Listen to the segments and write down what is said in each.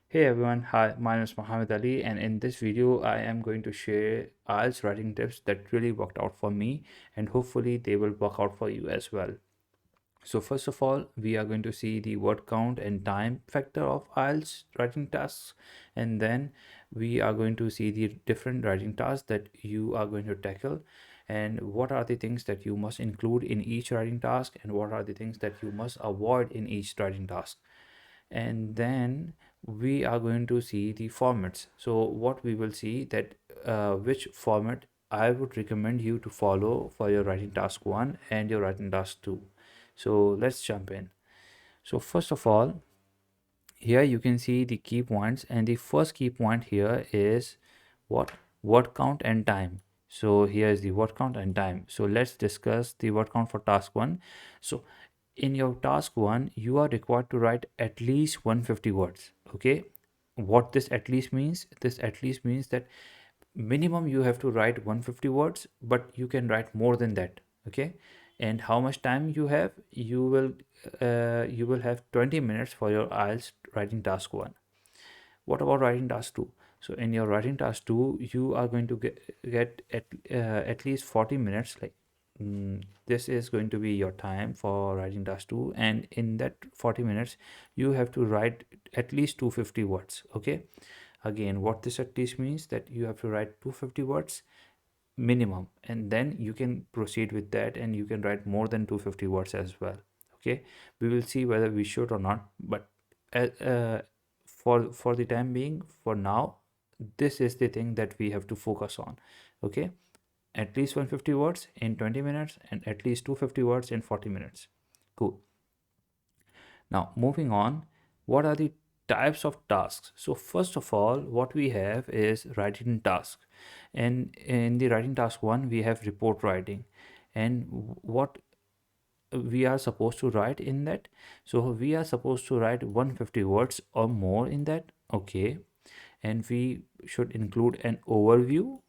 Hey everyone, hi, my name is Mohammed Ali, and in this video, I am going to share IELTS writing tips that really worked out for me, and hopefully, they will work out for you as well. So, first of all, we are going to see the word count and time factor of IELTS writing tasks, and then we are going to see the different writing tasks that you are going to tackle, and what are the things that you must include in each writing task, and what are the things that you must avoid in each writing task. And then we are going to see the formats. So what we will see that which format I would recommend you to follow for your writing task 1 and your writing task 2. So let's jump in. So first of all, here you can see the key points, and the first key point here is what? Word count and time. So here is the word count and time. So let's discuss the word count for task 1. So in your task 1 you are required to write at least 150 words. Okay, what this at least means? This at least means that minimum you have to write 150 words, but you can write more than that. Okay, and how much time you have? You will have 20 minutes for your IELTS writing task 1. What about writing task 2? So in your writing task 2 you are going to get at least 40 minutes. This is going to be your time for writing task 2, and in that 40 minutes you have to write at least 250 words. Okay, again, what this at least means, that you have to write 250 words minimum, and then you can proceed with that, and you can write more than 250 words as well. Okay, we will see whether we should or not, but uh, uh, for the time being, for now, this is the thing that we have to focus on. Okay, at least 150 words in 20 minutes and at least 250 words in 40 minutes. Cool. Now, moving on, what are the types of tasks? So, first of all, what we have is writing task. And in the writing task 1, we have report writing. And what we are supposed to write in that? So, we are supposed to write 150 words or more in that. Okay. And we should include an overview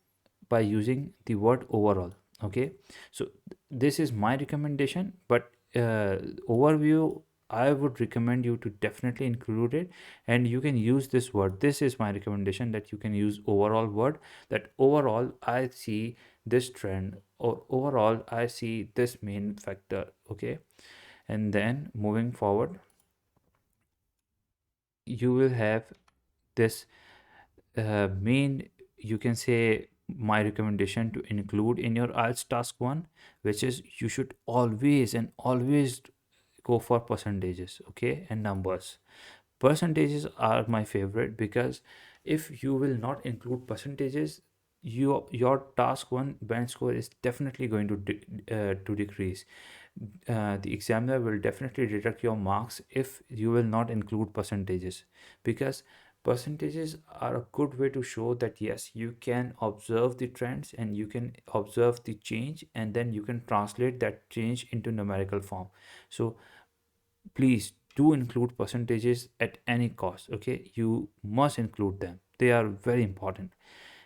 by using the word overall. Okay, so this is my recommendation, but overview, I would recommend you to definitely include it, and you can use this word. This is my recommendation, that you can use overall word, that overall I see this trend, or overall I see this main factor. Okay, and then moving forward, you will have this main, you can say, my recommendation to include in your IELTS task 1, which is you should always and always go for percentages. Okay, and numbers. Percentages are my favorite, because if you will not include percentages, your task 1 band score is definitely going to decrease. The examiner will definitely deduct your marks if you will not include percentages, because percentages are a good way to show that yes, you can observe the trends and you can observe the change, and then you can translate that change into numerical form. So please do include percentages at any cost. Okay, you must include them, they are very important.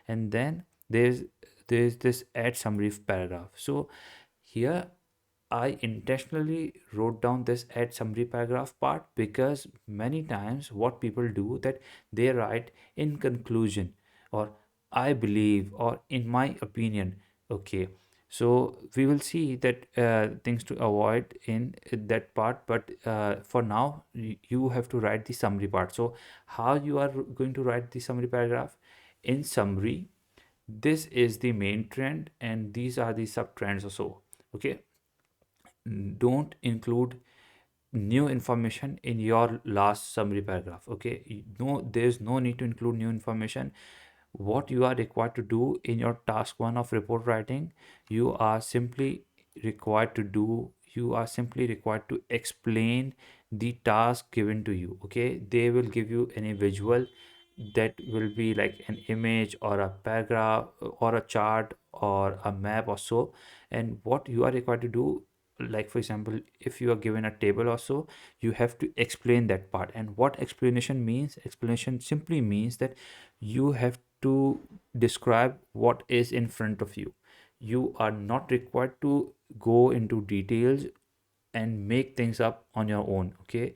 And then there's this add summary paragraph. So here I intentionally wrote down this add summary paragraph part, because many times what people do, that they write in conclusion, or I believe, or in my opinion. Okay, so we will see that things to avoid in that part, but for now you have to write the summary part. So how you are going to write the summary paragraph? In summary, this is the main trend and these are the sub trends or so. Okay, don't include new information in your last summary paragraph. Okay, no, there's no need to include new information. What you are required to do in your task 1 of report writing, you are simply required to do, you are simply required to explain the task given to you. Okay, they will give you any visual, that will be like an image or a paragraph or a chart or a map or so. And what you are required to do, like for example, if you are given a table or so, you have to explain that part. And what explanation means? Explanation simply means that you have to describe what is in front of you. You are not required to go into details and make things up on your own. Okay,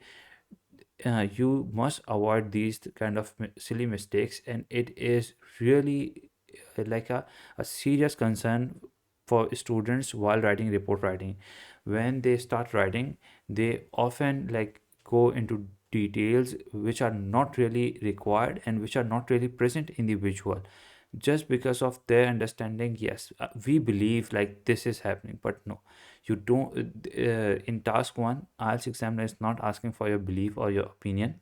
you must avoid these kind of silly mistakes, and it is really like a serious concern for students while writing report writing. When they start writing, they often like go into details which are not really required and which are not really present in the visual, just because of their understanding. Yes, we believe like this is happening, but no, you don't. In task 1, IELTS examiner is not asking for your belief or your opinion.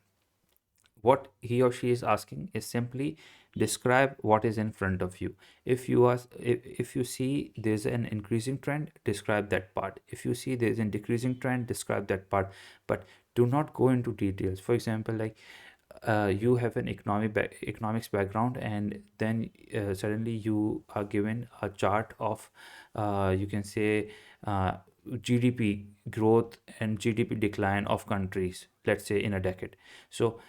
What he or she is asking is simply describe what is in front of you. If you see there's an increasing trend, describe that part. If you see there's a decreasing trend, describe that part. But do not go into details. For example, like you have an economics background, and then suddenly you are given a chart of you can say uh, GDP growth and GDP decline of countries, let's say in a decade. So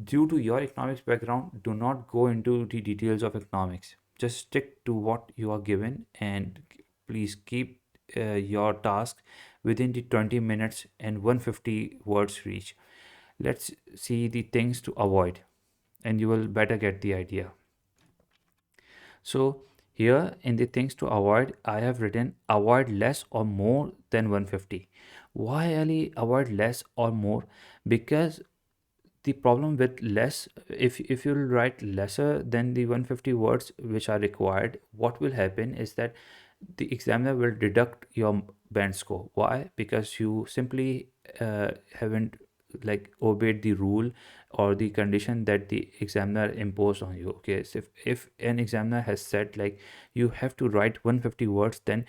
due to your economics background, do not go into the details of economics. Just stick to what you are given, and please keep your task within the 20 minutes and 150 words reach. Let's see the things to avoid, and you will better get the idea. So here in the things to avoid, I have written avoid less or more than 150. Why Ali avoid less or more? Because the problem with less, if you write lesser than the 150 words which are required, what will happen is that the examiner will deduct your band score. Why? Because you simply haven't like obeyed the rule or the condition that the examiner imposed on you. Okay, so if an examiner has said like you have to write 150 words, then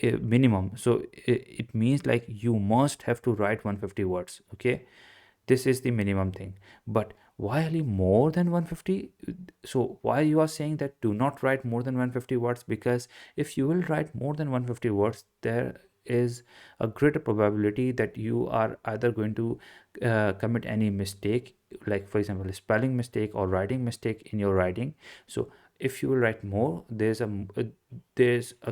minimum, so it means like you must have to write 150 words. Okay, this is the minimum thing. But why only more than 150? So why you are saying that do not write more than 150 words? Because if you will write more than 150 words, there is a greater probability that you are either going to commit any mistake, like for example a spelling mistake or writing mistake in your writing. So if you will write more, there's a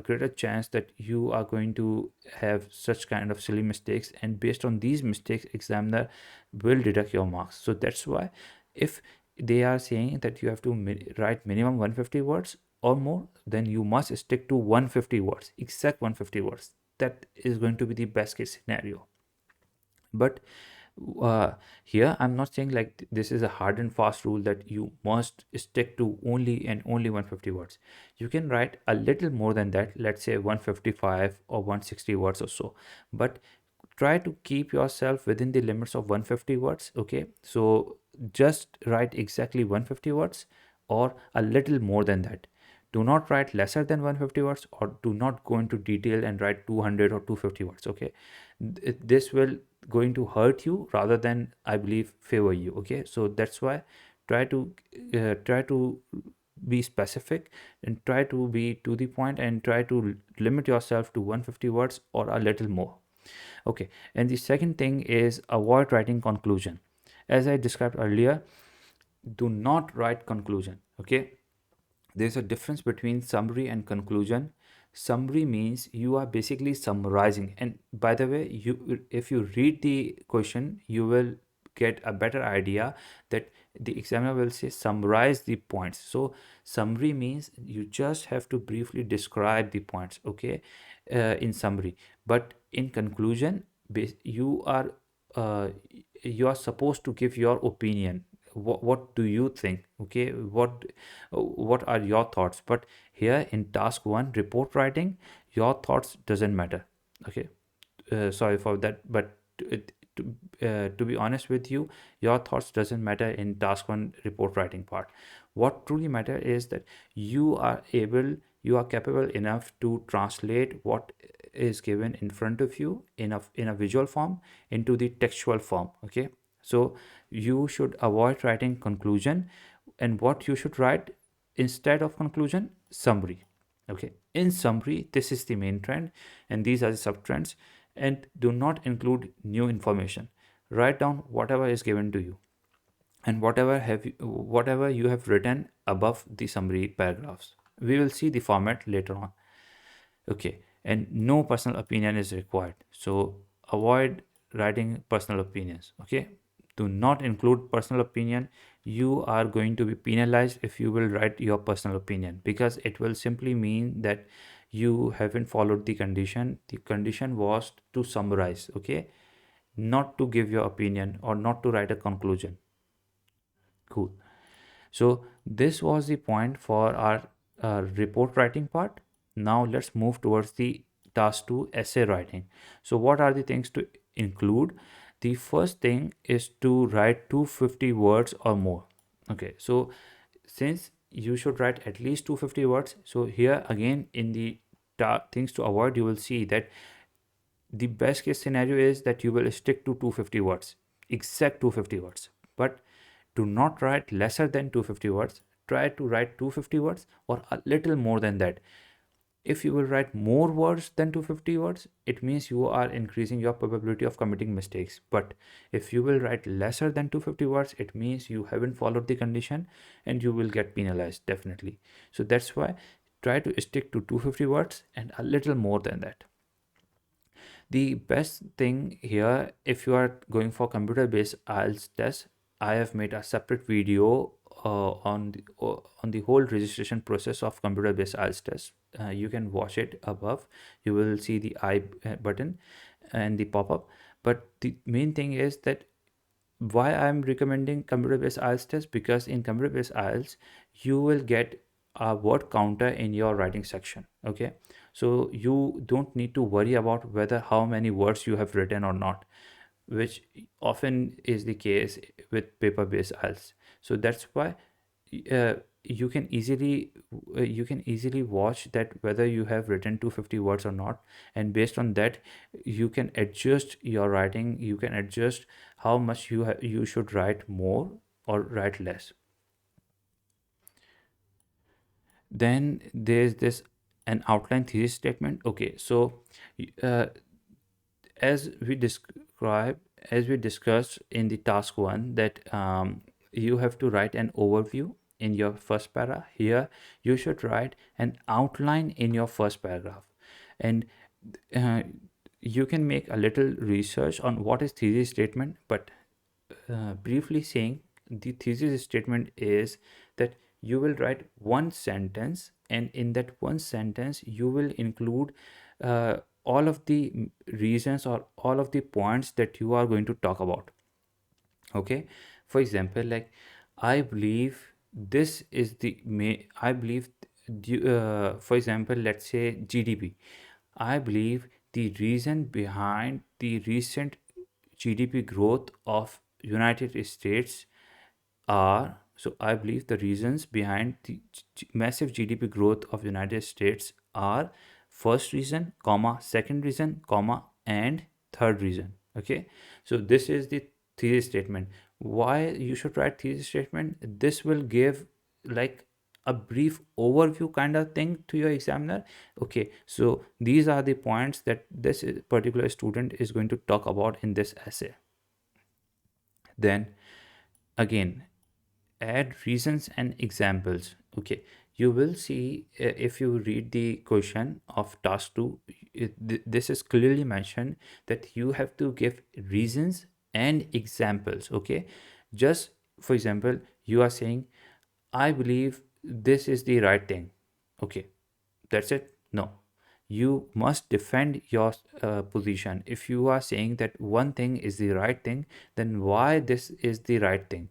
greater chance that you are going to have such kind of silly mistakes, and based on these mistakes examiner will deduct your marks. So that's why if they are saying that you have to write minimum 150 words or more, then you must stick to 150 words, exact 150 words. That is going to be the best case scenario. But uh, here I'm not saying like this is a hard and fast rule that you must stick to only and only 150 words. You can write a little more than that, let's say 155 or 160 words or so, but try to keep yourself within the limits of 150 words. Okay, so just write exactly 150 words or a little more than that. Do not write lesser than 150 words, or do not go into detail and write 200 or 250 words. Okay, this will going to hurt you rather than, I believe, favor you. Okay, so that's why try to be specific, and try to be to the point, and try to limit yourself to 150 words or a little more. Okay, and the second thing is avoid writing conclusion. As I described earlier, do not write conclusion. Okay, there's a difference between summary and conclusion. Summary means you are basically summarizing, and by the way, you if you read the question, you will get a better idea that the examiner will say summarize the points. So summary means you just have to briefly describe the points. Okay, in summary. But in conclusion, you are uh, you are supposed to give your opinion. What do you think? Okay, what are your thoughts? But here in task 1 report writing, your thoughts doesn't matter. Okay, sorry for that, but to be honest with you, your thoughts doesn't matter in task 1 report writing part. What truly matter is that you are capable enough to translate what is given in front of you in a visual form into the textual form. Okay, so you should avoid writing conclusion, and what you should write instead of conclusion, summary. Okay, in summary, this is the main trend, and these are the sub trends. And do not include new information. Write down whatever is given to you, and whatever you have written above the summary paragraphs. We will see the format later on. Okay, and no personal opinion is required. So avoid writing personal opinions. Okay, do not include personal opinion. You are going to be penalized if you will write your personal opinion, because it will simply mean that you haven't followed the condition. The condition was to summarize, okay, not to give your opinion or not to write a conclusion. Cool. So this was the point for our report writing part. Now let's move towards the task 2, essay writing. So what are the things to include? The first thing is to write 250 words or more. Okay, so since you should write at least 250 words, so here again in the things to avoid, you will see that the best case scenario is that you will stick to 250 words, exact 250 words. But do not write lesser than 250 words. Try to write 250 words or a little more than that. If you will write more words than 250 words, it means you are increasing your probability of committing mistakes. But if you will write lesser than 250 words, it means you haven't followed the condition and you will get penalized definitely. So that's why try to stick to 250 words and a little more than that. The best thing here, if you are going for computer-based IELTS test, I have made a separate video on the whole registration process of computer-based IELTS test. You can watch it above. You will see the I button and the pop-up. But the main thing is that why I'm recommending computer-based IELTS test, because in computer-based IELTS you will get a word counter in your writing section. Okay, so you don't need to worry about whether how many words you have written or not, which often is the case with paper-based IELTS. So that's why uh, you can easily watch that whether you have written 250 words or not, and based on that you can adjust your writing. You can adjust how much you should write more or write less. Then there's this an outline thesis statement. Okay, so uh, as we describe as we discussed in the task 1 that you have to write an overview in your first para. Here you should write an outline in your first paragraph, and uh, you can make a little research on what is thesis statement. But briefly saying, the thesis statement is that you will write one sentence, and in that one sentence you will include all of the reasons or all of the points that you are going to talk about. Okay, for example, like, I believe this is the may I believe for example, let's say GDP. I believe the reason behind the recent GDP growth of United States are, so I believe the reasons behind the massive GDP growth of United States are: first reason, comma, second reason, comma, and third reason. Okay, so this is the thesis statement. Why you should write thesis statement? This will give like a brief overview kind of thing to your examiner. Okay, so these are the points that this particular student is going to talk about in this essay. Then again, add reasons and examples. Okay, you will see if you read the question of task 2, this is clearly mentioned that you have to give reasons and examples. Okay, just for example, you are saying, I believe this is the right thing. Okay, that's it? No, you must defend your position. If you are saying that one thing is the right thing, then why this is the right thing?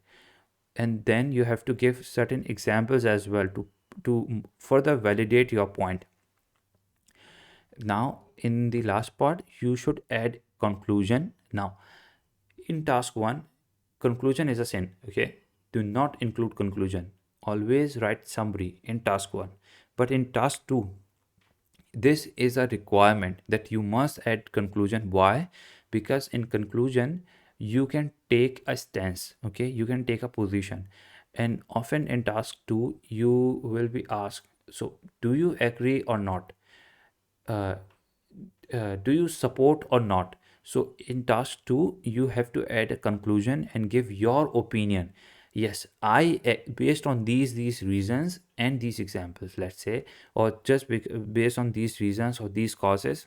And then you have to give certain examples as well to further validate your point. Now in the last part you should add conclusion. Now in task 1, conclusion is a sin. Okay, do not include conclusion. Always write summary in task 1. But in task 2, this is a requirement that you must add conclusion. Why? Because in conclusion you can take a stance. Okay, you can take a position, and often in task 2 you will be asked, so do you agree or not? uh, do you support or not? So in task 2 you have to add a conclusion and give your opinion. Yes, I based on these reasons and these examples, let's say, or just based on these reasons or these causes,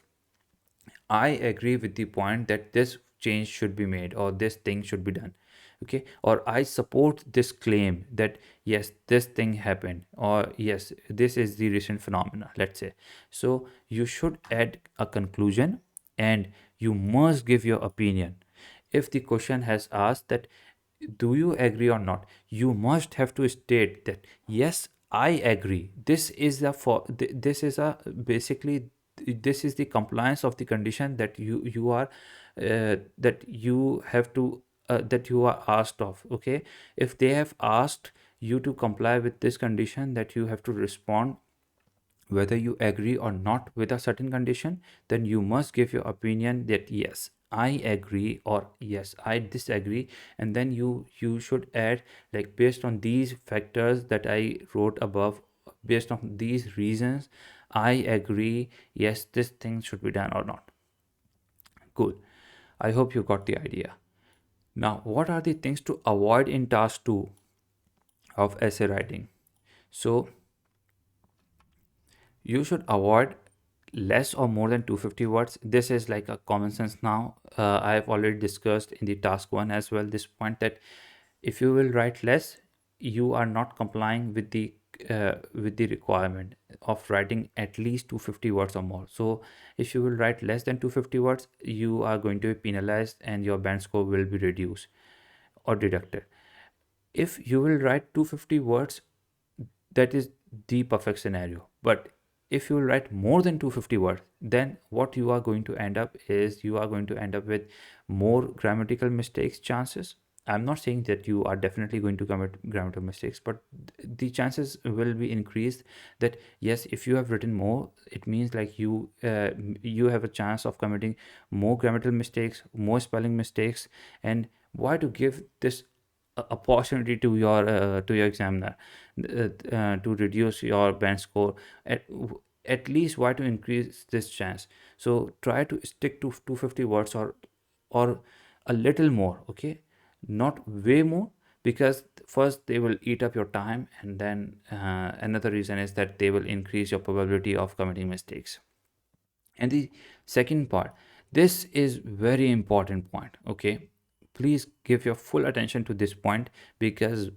I agree with the point that this change should be made or this thing should be done. okay, or I support this claim that yes, this thing happened, or yes, this is the recent phenomena, let's say. So you should add a conclusion, and you must give your opinion. If the question has asked that do you agree or not, you must have to state that yes, I agree, this is the this is a basically this is the compliance of the condition that you are that you have to that you are asked of, okay. If they have asked you to comply with this condition, that you have to respond whether you agree or not with a certain condition, then you must give your opinion that yes, I agree, or yes, I disagree. And then you should add, like, based on these factors that I wrote above, based on these reasons, I agree, yes, this thing should be done or not. Cool. I hope you got the idea. Now, what are the things to avoid in task 2 of essay writing? So you should avoid less or more than 250 words. This is like a common sense now. I have already discussed in the task 1 as well this point, that if you will write less, you are not complying with the requirement of writing at least 250 words or more. So if you will write less than 250 words, you are going to be penalized and your band score will be reduced or deducted. If you will write 250 words, that is the perfect scenario. But if you write more than 250 words, then what you are going to end up is you are going to end up with more grammatical mistakes chances. I'm not saying that you are definitely going to commit grammatical mistakes, but the chances will be increased that yes, if you have written more, it means like you have a chance of committing more grammatical mistakes, more spelling mistakes. And why to give this opportunity to your examiner to reduce your band score? at, at least why to increase this chance? So try to stick to 250 words, or a little more, okay, not way more, because first they will eat up your time, and then another reason is that they will increase your probability of committing mistakes. And the second part, this is very important point, okay. Please give your full attention to this point, because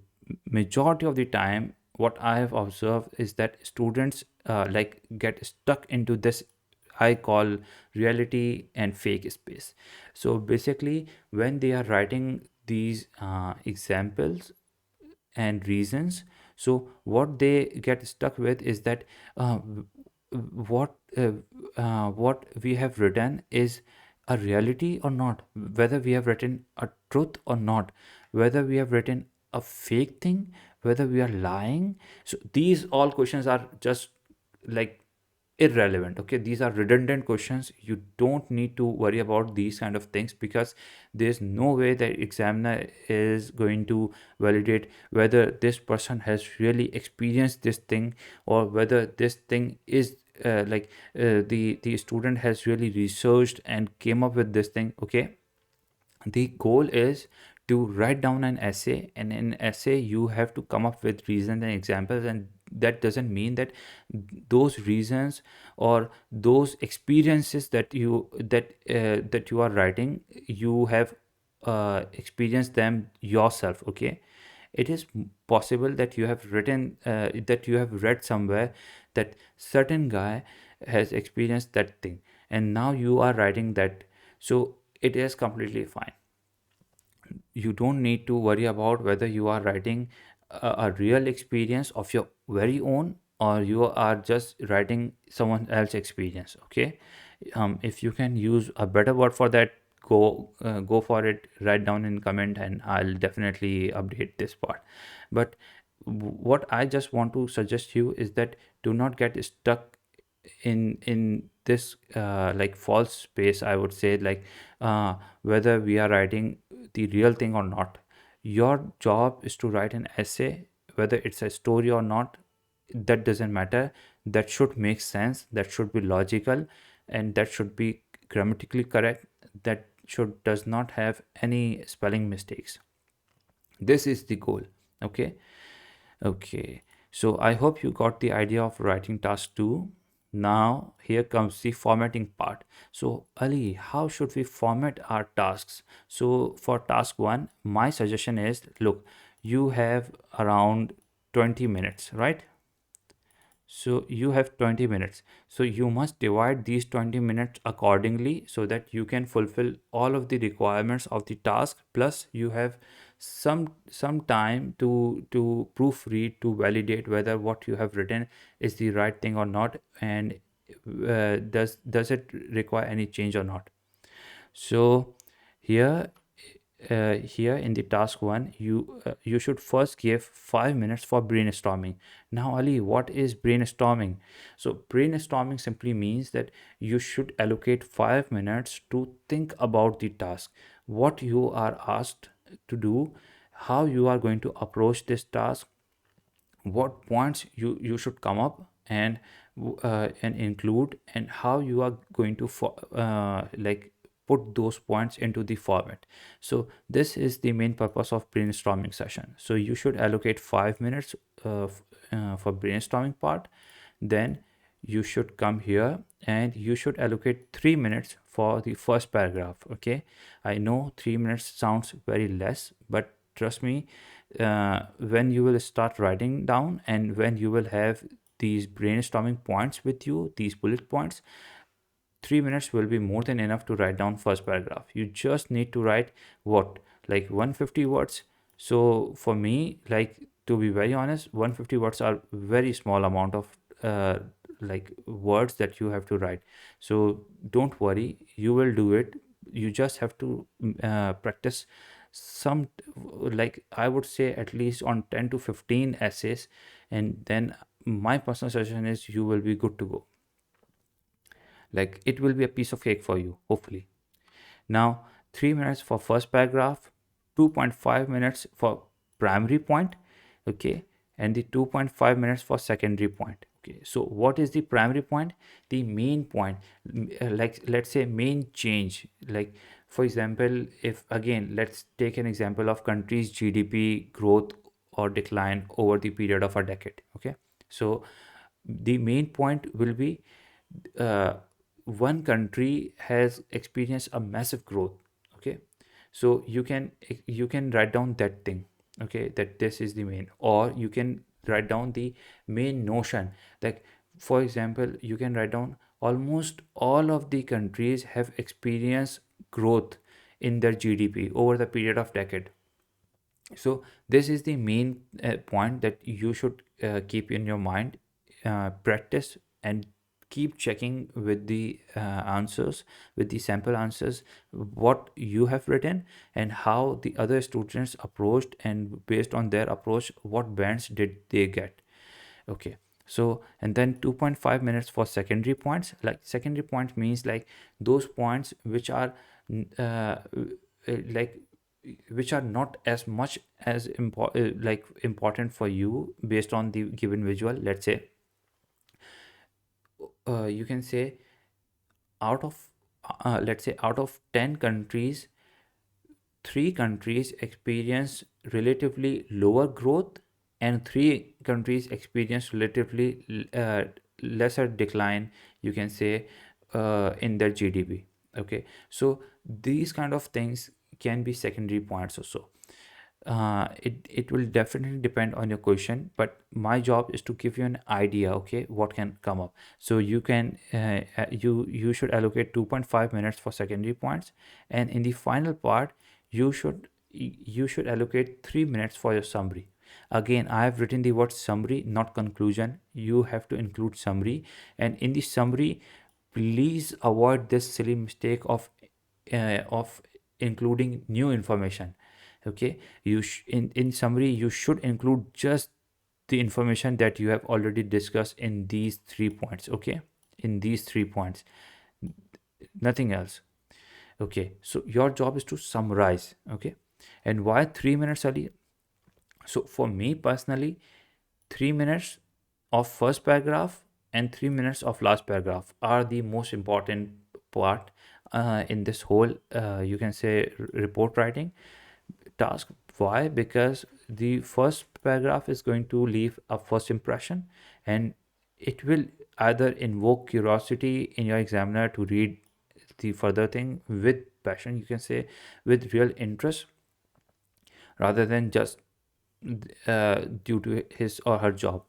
majority of the time what I have observed is that students like get stuck into this I call reality and fake space. So basically, when they are writing these examples and reasons, so what they get stuck with is that uh, what what we have written is a reality or not, whether we have written a truth or not, whether we have written a fake thing, whether we are lying. So these all questions are just like irrelevant, okay. These are redundant questions. You don't need to worry about these kind of things, because there's no way that examiner is going to validate whether this person has really experienced this thing, or whether this thing is the student has really researched and came up with this thing, okay. The goal is to write down an essay, and in an essay you have to come up with reasons and examples, and that doesn't mean that those reasons or those experiences that you are writing, you have experienced them yourself, okay. It is possible that you have written that you have read somewhere that certain guy has experienced that thing, and now you are writing that. So it is completely fine. You don't need to worry about whether you are writing a real experience of your very own, or you are just writing someone else's experience, okay. If you can use a better word for that, go for it. Write down in comment and I'll definitely update this part. But what I just want to suggest you is that do not get stuck in this like false space, I would say, like whether we are writing the real thing or not. Your job is to write an essay, whether it's a story or not, that doesn't matter. That should make sense, that should be logical, and that should be grammatically correct, that should does not have any spelling mistakes. This is the goal, okay. Okay, so I hope you got the idea of writing task 2. Now here comes the formatting part. So Ali, how should we format our tasks? So for task 1, my suggestion is, look, you have around 20 minutes, right? So you have 20 minutes. So you must divide these 20 minutes accordingly so that you can fulfill all of the requirements of the task. Plus you have some time to proofread, to validate whether what you have written is the right thing or not, and does it require any change or not. So here here in the task 1, you should first give 5 minutes for brainstorming. Now Ali, what is brainstorming? So brainstorming simply means that you should allocate 5 minutes to think about the task, what you are asked to do, how you are going to approach this task, what points you should come up and include, and how you are going to like put those points into the format. So this is the main purpose of brainstorming session. So you should allocate 5 minutes for brainstorming part. Then you should come here and you should allocate 3 minutes for the first paragraph. Okay, I know 3 minutes sounds very less, but trust me, when you will start writing down and when you will have these brainstorming points with you, these bullet points, 3 minutes will be more than enough to write down first paragraph. You just need to write what, like 150 words. So for me, like, to be very honest, 150 words are very small amount of like words that you have to write. So don't worry, you will do it. You just have to practice some, like I would say at least on 10 to 15 essays, and then my personal suggestion is you will be good to go. Like it will be a piece of cake for you, hopefully. Now 3 minutes for first paragraph, 2.5 minutes for primary point, okay, and the 2.5 minutes for secondary point. Okay, so what is the primary point? The main point, like let's say main change. Like for example, if again let's take an example of country's GDP growth or decline over the period of a decade. Okay, so the main point will be, uh, one country has experienced a massive growth. Okay, so you can write down that thing. Okay, that this is the main, or you can write down the main notion. Like for example, you can write down almost all of the countries have experienced growth in their GDP over the period of decade. So this is the main point that you should keep in your mind. Practice and keep checking with the answers, with the sample answers, what you have written and how the other students approached, and based on their approach, what bands did they get. Okay, so and then 2.5 minutes for secondary points. Like secondary points means like those points which are like which are not as much as like important for you based on the given visual. Let's say you can say out of let's say out of 10 countries, 3 countries experience relatively lower growth and 3 countries experience relatively lesser decline, you can say, in their GDP. Okay, so these kind of things can be secondary points also. It will definitely depend on your question, but my job is to give you an idea, okay, what can come up. So you can you should allocate 2.5 minutes for secondary points, and in the final part you should allocate 3 minutes for your summary. Again, I have written the word summary, not conclusion. You have to include summary, and in the summary, please avoid this silly mistake of including new information. Okay, in summary you should include just the information that you have already discussed in these 3 points. Okay, in these 3 points, nothing else. Okay, so your job is to summarize. Okay, and why 3 minutes early? So for me personally, 3 minutes of first paragraph and 3 minutes of last paragraph are the most important part in this whole you can say report writing task. Why? Because the first paragraph is going to leave a first impression, and it will either invoke curiosity in your examiner to read the further thing with passion, you can say, with real interest, rather than just due to his or her job.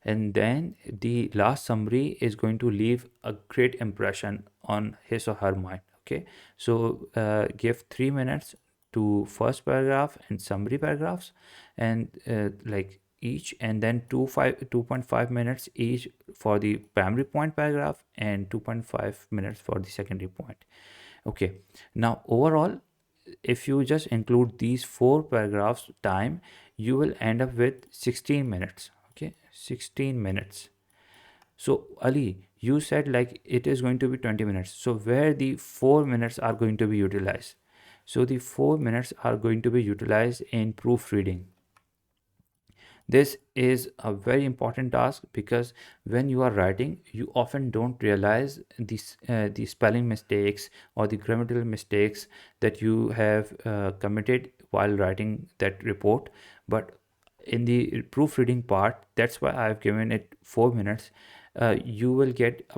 And then the last summary is going to leave a great impression on his or her mind. Okay, so give 3 minutes to first paragraph and summary paragraphs, and like each, and then 2.5 minutes each for the primary point paragraph and 2.5 minutes for the secondary point. Okay, now overall, if you just include these four paragraphs time, you will end up with 16 minutes. Okay, 16 minutes. So Ali, you said like it is going to be 20 minutes, so where the 4 minutes are going to be utilized? So the 4 minutes are going to be utilized in proofreading. This is a very important task because when you are writing, you often don't realize the spelling mistakes or the grammatical mistakes that you have committed while writing that report. But in the proofreading part, that's why I've given it 4 minutes. You will get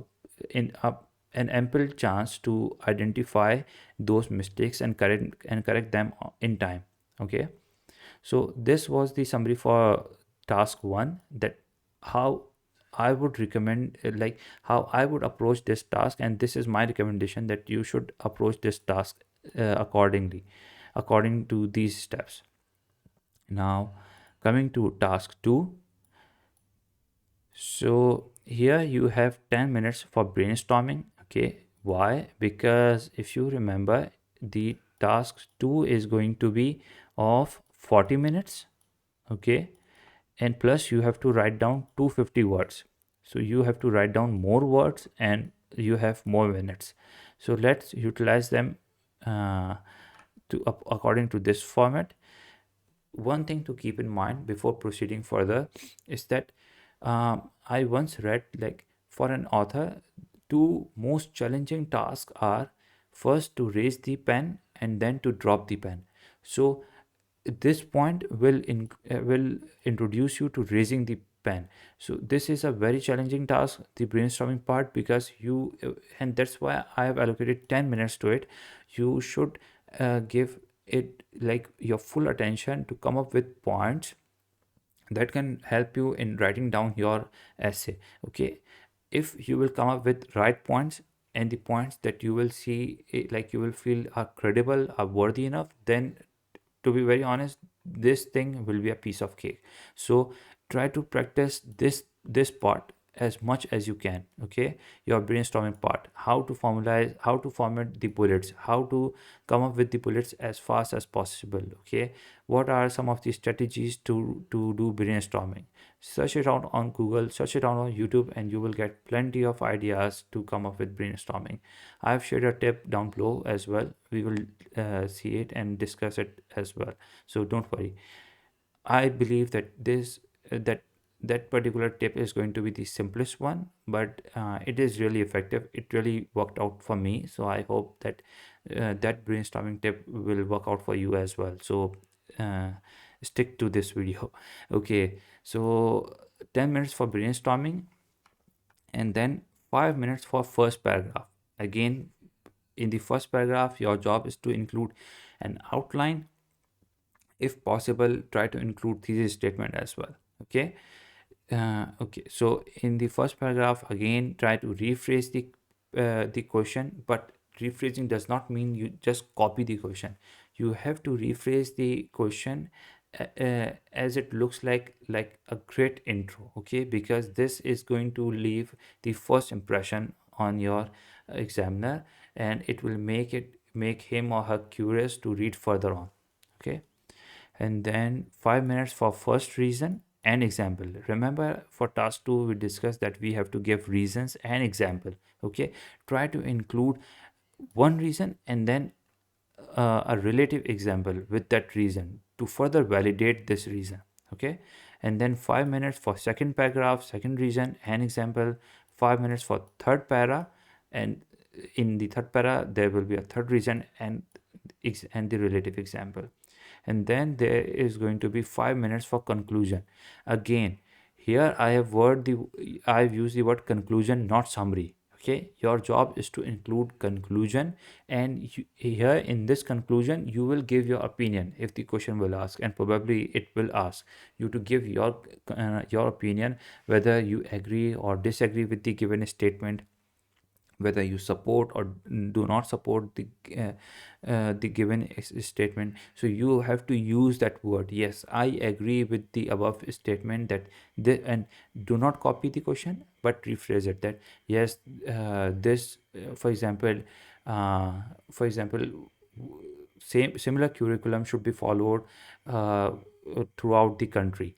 an ample chance to identify those mistakes and correct them in time. Okay, so this was the summary for task 1, that how I would recommend, like how I would approach this task, and this is my recommendation that you should approach this task accordingly, according to these steps. Now coming to task 2, so here you have 10 minutes for brainstorming. Okay, why? Because if you remember, the task 2 is going to be of 40 minutes. Okay, and plus you have to write down 250 words, so you have to write down more words and you have more minutes. So let's utilize them uh, according to this format. One thing to keep in mind before proceeding further is that I once read, like, for an author, two most challenging tasks are first to raise the pen and then to drop the pen. So this point will introduce you to raising the pen. So this is a very challenging task, the brainstorming part, because you and that's why I have allocated 10 minutes to it. You should give it like your full attention to come up with points that can help you in writing down your essay. Okay, if you will come up with right points and the points that you will see, like you will feel are credible, are worthy enough, then to be very honest, this thing will be a piece of cake. So try to practice this part as much as you can. Okay, your brainstorming part, how to formalize, how to format the bullets, how to come up with the bullets as fast as possible. Okay, what are some of the strategies to do brainstorming? Search it out on Google, search it out on YouTube, and you will get plenty of ideas to come up with brainstorming. I've shared a tip down below as well. We will see it and discuss it as well, so don't worry. I believe that that particular tip is going to be the simplest one, but it is really effective. It really worked out for me, so I hope that that brainstorming tip will work out for you as well. So uh, stick to this video. Okay, so 10 minutes for brainstorming, and then 5 minutes for first paragraph. Again, in the first paragraph, your job is to include an outline. If possible, try to include thesis statement as well. Okay, okay, so in the first paragraph, again, try to rephrase the question, but rephrasing does not mean you just copy the question. You have to rephrase the question as it looks like a great intro. Okay, because this is going to leave the first impression on your examiner, and it will make him or her curious to read further on. Okay, and then 5 minutes for first reason and example. Remember, for task 2 we discussed that we have to give reasons and example. Okay, try to include one reason and then a relative example with that reason to further validate this reason. Okay, and then 5 minutes for second paragraph, second reason and example. 5 minutes for third para, and in the third para there will be a third reason and the relative example. And then there is going to be 5 minutes for conclusion. Again, here I've used the word conclusion, not summary. Okay, your job is to include conclusion, and here in this conclusion you will give your opinion if the question will ask, and probably it will ask you to give your opinion, whether you agree or disagree with the given statement, whether you support or do not support the given statement. So you have to use that word, yes, I agree with the above statement, that and do not copy the question but rephrase it, that yes, this uh, for example similar curriculum should be followed throughout the country.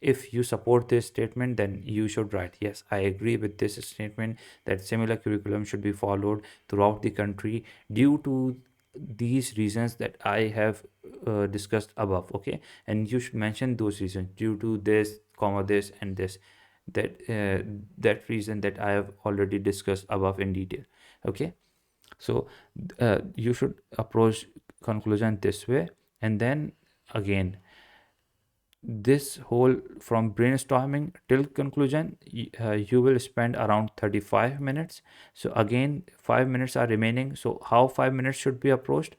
If you support this statement, then you should write, yes, I agree with this statement, that similar curriculum should be followed throughout the country due to these reasons that I have discussed above. Okay, and you should mention those reasons, due to this comma this and this, that reason that I have already discussed above in detail. Okay, so you should approach conclusion this way. And then again, this whole, from brainstorming till conclusion, you will spend around 35 minutes. So again, 5 minutes are remaining. So how 5 minutes should be approached?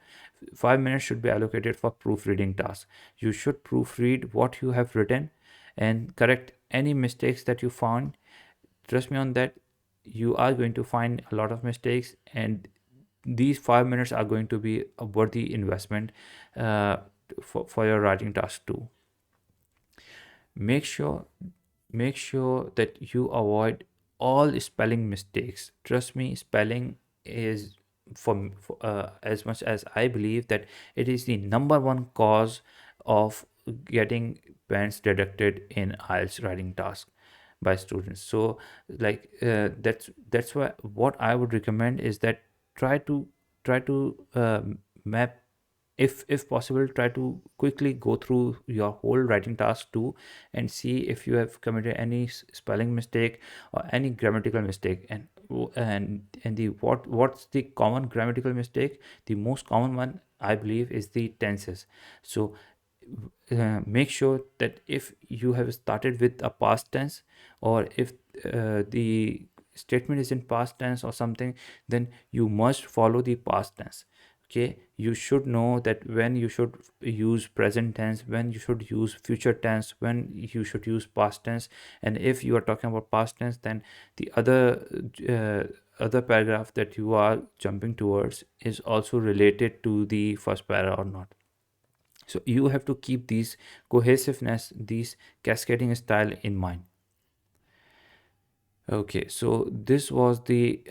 5 minutes should be allocated for proofreading tasks. You should proofread what you have written and correct any mistakes that you found. Trust me on that, you are going to find a lot of mistakes, and these 5 minutes are going to be a worthy investment uh, for your writing task too. Make sure make sure that you avoid all spelling mistakes. Trust me, spelling is, for as much as I believe that it is the number one cause of getting points deducted in IELTS writing task by students. So like that's why what I would recommend is that try to map, if possible, try to quickly go through your whole writing task too, and see if you have committed any spelling mistake or any grammatical mistake. And the what's the common grammatical mistake? The most common one, I believe, is the tenses. So make sure that if you have started with a past tense, or if the statement is in past tense or something, then you must follow the past tense. Okay, you should know that when you should use present tense, when you should use future tense, when you should use past tense. And if you are talking about past tense, then the other paragraph that you are jumping towards is also related to the first paragraph or not. So you have to keep these cohesiveness, these cascading style in mind. Okay, so this was the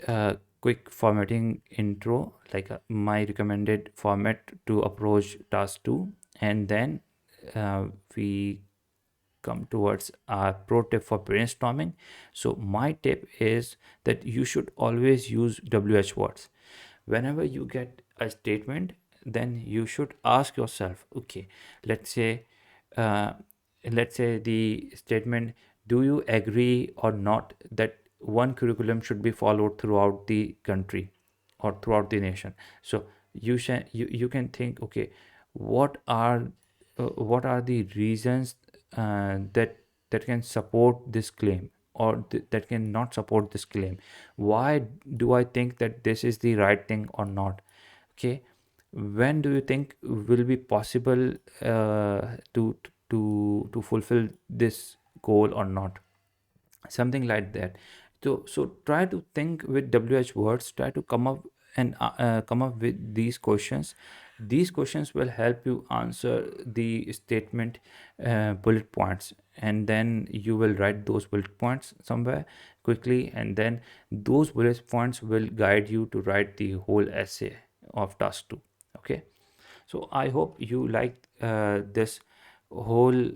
quick formatting intro, like my recommended format to approach task 2. And then we come towards our pro tip for brainstorming. So my tip is that you should always use WH words. Whenever you get a statement, then you should ask yourself, okay, let's say uh, let's say the statement, do you agree or not that one curriculum should be followed throughout the country or throughout the nation? So you can think, okay, what are what are the reasons that can support this claim, or that can not support this claim? Why do I think that this is the right thing or not? Okay, when do you think will be possible to fulfill this goal or not? Something like that. So try to think with WH words, try to come up with these questions. These questions will help you answer the statement bullet points, and then you will write those bullet points somewhere quickly, and then those bullet points will guide you to write the whole essay of task 2. Okay, so I hope you liked this whole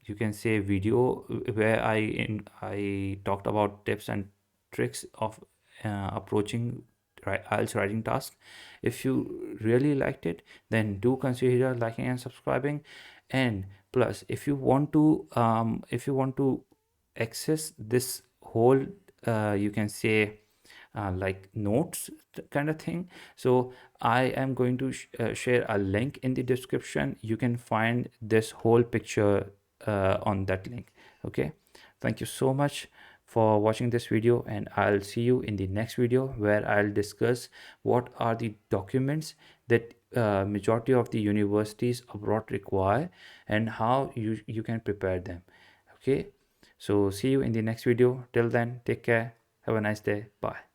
you can say video, where I talked about tips and tricks of approaching IELTS writing task. If you really liked it, then do consider liking and subscribing. And plus, if you want to access this whole you can say like notes kind of thing, so I am going to share a link in the description. You can find this whole picture on that link. Okay, thank you so much for watching this video, and I'll see you in the next video where I'll discuss what are the documents that majority of the universities abroad require and how you can prepare them. Okay, so see you in the next video. Till then, take care, have a nice day, bye.